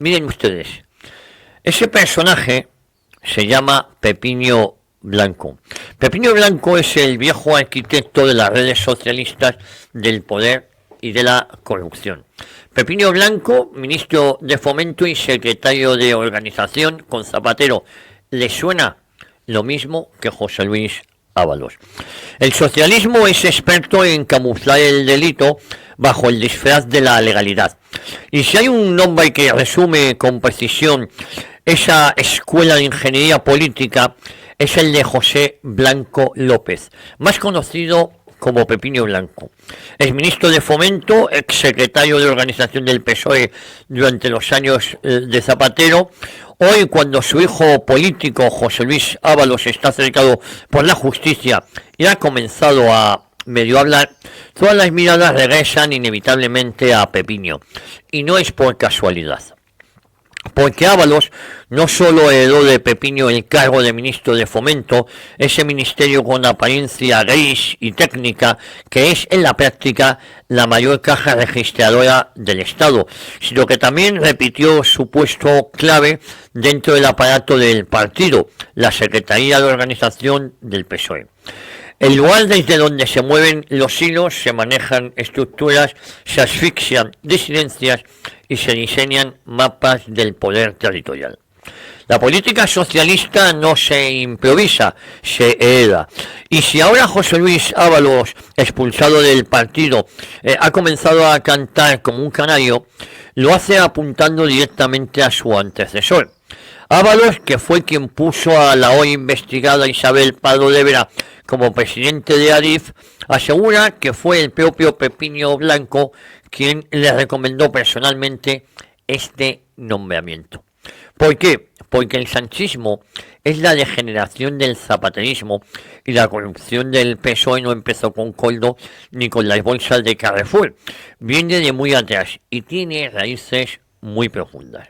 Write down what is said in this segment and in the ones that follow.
Miren ustedes, ese personaje se llama Pepinio Blanco. Pepinio Blanco es el viejo arquitecto de las redes socialistas del poder y de la corrupción. Pepinio Blanco, ministro de Fomento y secretario de Organización con Zapatero. ¿Le suena lo mismo que José Luis Ábalos? El socialismo es experto en camuflar el delito bajo el disfraz de la legalidad. Y si hay un nombre que resume con precisión esa escuela de ingeniería política, es el de José Blanco López, más conocido como Pepinio Blanco. Es ministro de Fomento, exsecretario de Organización del PSOE durante los años de Zapatero. Hoy, cuando su hijo político, José Luis Ábalos, está cercado por la justicia y ha comenzado a medio hablar, todas las miradas regresan inevitablemente a Pepinio. Y no es por casualidad. Porque Ábalos no solo heredó de Pepinio el cargo de ministro de Fomento, ese ministerio con apariencia gris y técnica, que es en la práctica la mayor caja registradora del Estado, sino que también repitió su puesto clave dentro del aparato del partido, la Secretaría de Organización del PSOE. El lugar desde donde se mueven los hilos, se manejan estructuras, se asfixian disidencias y se diseñan mapas del poder territorial. La política socialista no se improvisa, se hereda. Y si ahora José Luis Ábalos, expulsado del partido, ha comenzado a cantar como un canario, lo hace apuntando directamente a su antecesor. Ábalos, que fue quien puso a la hoy investigada Isabel Pardo de Vera como presidente de Adif, asegura que fue el propio Pepinio Blanco quien le recomendó personalmente este nombramiento. ¿Por qué? Porque el sanchismo es la degeneración del zapaterismo y la corrupción del PSOE no empezó con Coldo ni con las bolsas de Carrefour. Viene de muy atrás y tiene raíces muy profundas.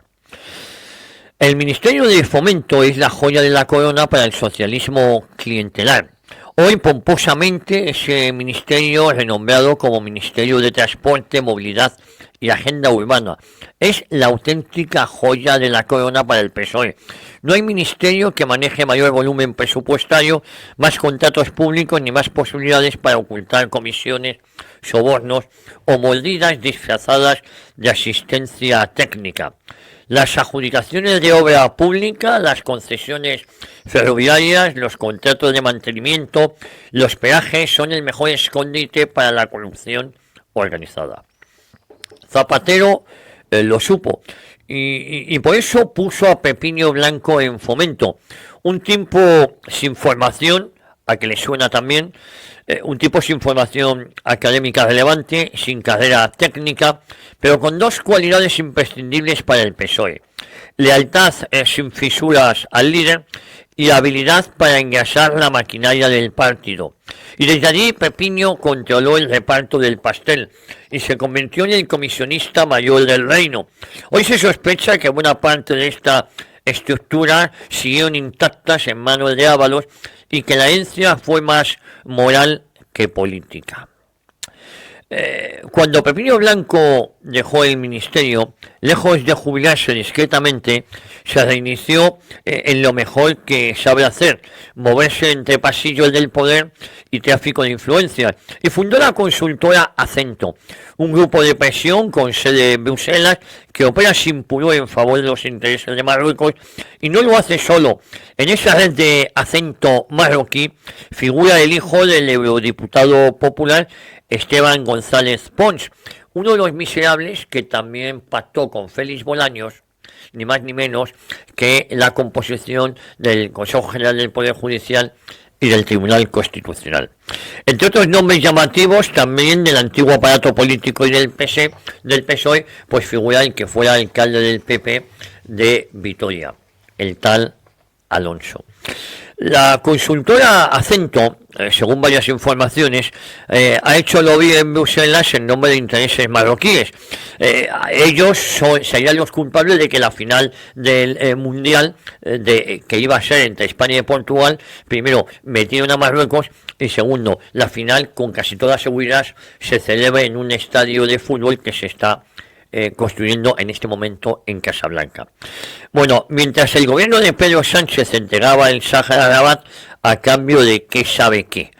El Ministerio de Fomento es la joya de la corona para el socialismo clientelar. Hoy, pomposamente, ese ministerio, renombrado como Ministerio de Transporte, Movilidad y Agenda Urbana, es la auténtica joya de la corona para el PSOE. No hay ministerio que maneje mayor volumen presupuestario, más contratos públicos ni más posibilidades para ocultar comisiones, sobornos o mordidas disfrazadas de asistencia técnica. Las adjudicaciones de obra pública, las concesiones ferroviarias, los contratos de mantenimiento, los peajes son el mejor escondite para la corrupción organizada. Zapatero lo supo y por eso puso a Pepinio Blanco en Fomento. Un tipo sin formación, a que le suena también, un tipo sin formación académica relevante, sin carrera técnica, pero con dos cualidades imprescindibles para el PSOE: lealtad sin fisuras al líder y habilidad para engrasar la maquinaria del partido. Y desde allí Pepinio controló el reparto del pastel y se convirtió en el comisionista mayor del reino. Hoy se sospecha que buena parte de esta estructura siguieron intactas en manos de Ábalos y que la herencia fue más moral que política. Cuando Pepinio Blanco dejó el ministerio, lejos de jubilarse discretamente, se reinició en lo mejor que sabe hacer: moverse entre pasillos del poder y tráfico de influencias, y fundó la consultora Acento, un grupo de presión con sede en Bruselas que opera sin pudor en favor de los intereses de Marruecos, y no lo hace solo. En esa red de Acento marroquí figura el hijo del eurodiputado popular Esteban González Pons, uno de los miserables que también pactó con Félix Bolaños, ni más ni menos que la composición del Consejo General del Poder Judicial y del Tribunal Constitucional. Entre otros nombres llamativos también del antiguo aparato político y del PSOE, pues figura el que fuera alcalde del PP de Vitoria, el tal Alonso. La consultora Acento, según varias informaciones, ha hecho lobby en Bruselas en nombre de intereses marroquíes. Ellos serían los culpables de que la final del Mundial, que iba a ser entre España y Portugal, primero metieron a Marruecos y segundo, la final con casi toda seguridad se celebra en un estadio de fútbol que se está construyendo en este momento en Casablanca. Bueno, mientras el gobierno de Pedro Sánchez entregaba el Sáhara a Rabat a cambio de qué sabe qué.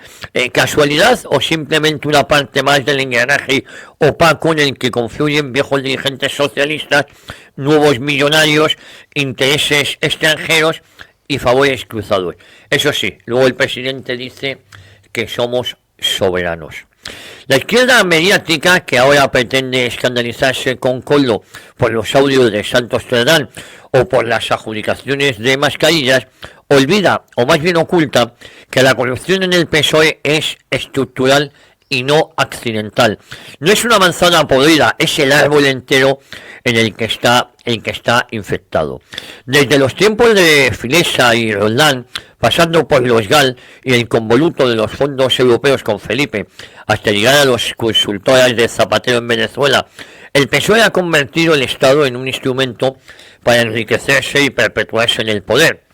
¿Casualidad o simplemente una parte más del engranaje opaco en el que confluyen viejos dirigentes socialistas, nuevos millonarios, intereses extranjeros y favores cruzados? Eso sí, luego el presidente dice que somos soberanos. La izquierda mediática, que ahora pretende escandalizarse con Coldo por los audios de Santos Cerdán o por las adjudicaciones de mascarillas, olvida, o más bien oculta, que la corrupción en el PSOE es estructural y no accidental. No es una manzana podrida, es el árbol entero en el que está infectado. Desde los tiempos de Filesa y Roldán, pasando por los GAL y el convoluto de los fondos europeos con Felipe, hasta llegar a los consultoras de Zapatero en Venezuela, el PSOE ha convertido el Estado en un instrumento para enriquecerse y perpetuarse en el poder.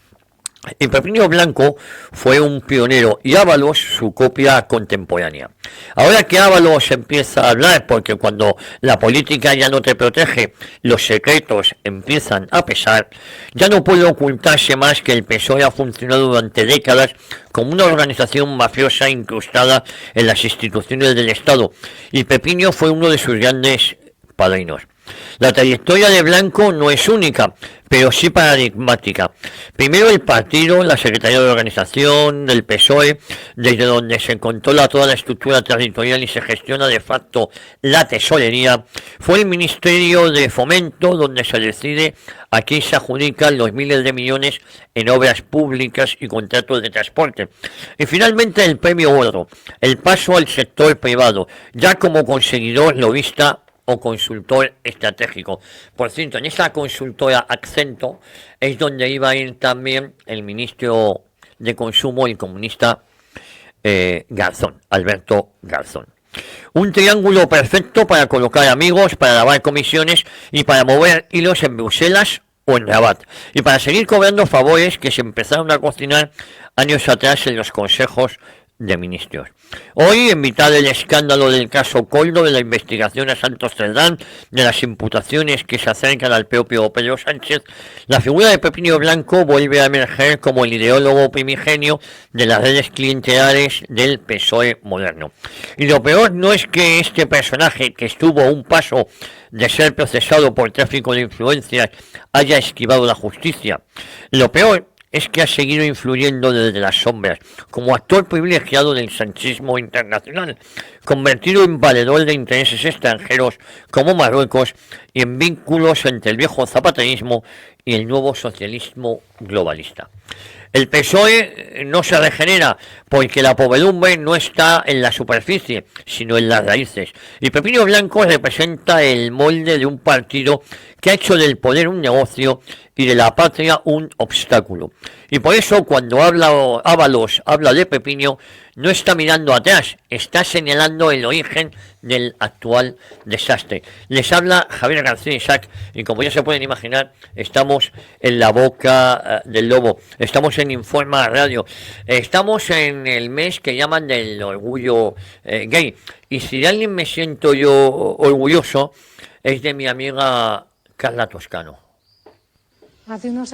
Y Pepinio Blanco fue un pionero y Ábalos su copia contemporánea. Ahora que Ábalos empieza a hablar, porque cuando la política ya no te protege, los secretos empiezan a pesar, ya no puede ocultarse más que el PSOE ha funcionado durante décadas como una organización mafiosa incrustada en las instituciones del Estado, y Pepinio fue uno de sus grandes padrinos. La trayectoria de Blanco no es única, pero sí paradigmática. Primero el partido, la Secretaría de Organización del PSOE, desde donde se controla toda la estructura territorial y se gestiona de facto la tesorería, fue el Ministerio de Fomento, donde se decide a quién se adjudican los miles de millones en obras públicas y contratos de transporte. Y finalmente el premio Oro, el paso al sector privado, ya como conseguidor lobista o consultor estratégico. Por cierto, en esa consultora Accento es donde iba a ir también el ministro de Consumo, el comunista Garzón, Alberto Garzón. Un triángulo perfecto para colocar amigos, para lavar comisiones y para mover hilos en Bruselas o en Rabat, y para seguir cobrando favores que se empezaron a cocinar años atrás en los consejos de ministros. Hoy, en mitad del escándalo del caso Coldo, de la investigación a Santos Cerdán, de las imputaciones que se acercan al propio Pedro Sánchez, la figura de Pepinio Blanco vuelve a emerger como el ideólogo primigenio de las redes clientelares del PSOE moderno. Y lo peor no es que este personaje, que estuvo a un paso de ser procesado por tráfico de influencias, haya esquivado la justicia. Lo peor es que ha seguido influyendo desde las sombras, como actor privilegiado del sanchismo internacional, convertido en valedor de intereses extranjeros como Marruecos y en vínculos entre el viejo zapaterismo y el nuevo socialismo globalista. El PSOE no se regenera porque la podredumbre no está en la superficie, sino en las raíces. Y Pepinio Blanco representa el molde de un partido que ha hecho del poder un negocio y de la patria un obstáculo. Y por eso cuando Ábalos habla de Pepinio, no está mirando atrás, está señalando el origen del actual desastre. Les habla Javier García Isaac y como ya se pueden imaginar, estamos en la boca del lobo, estamos en Informa Radio, estamos en el mes que llaman del orgullo gay, y si de alguien me siento yo orgulloso es de mi amiga Carla Toscano. Hace unos años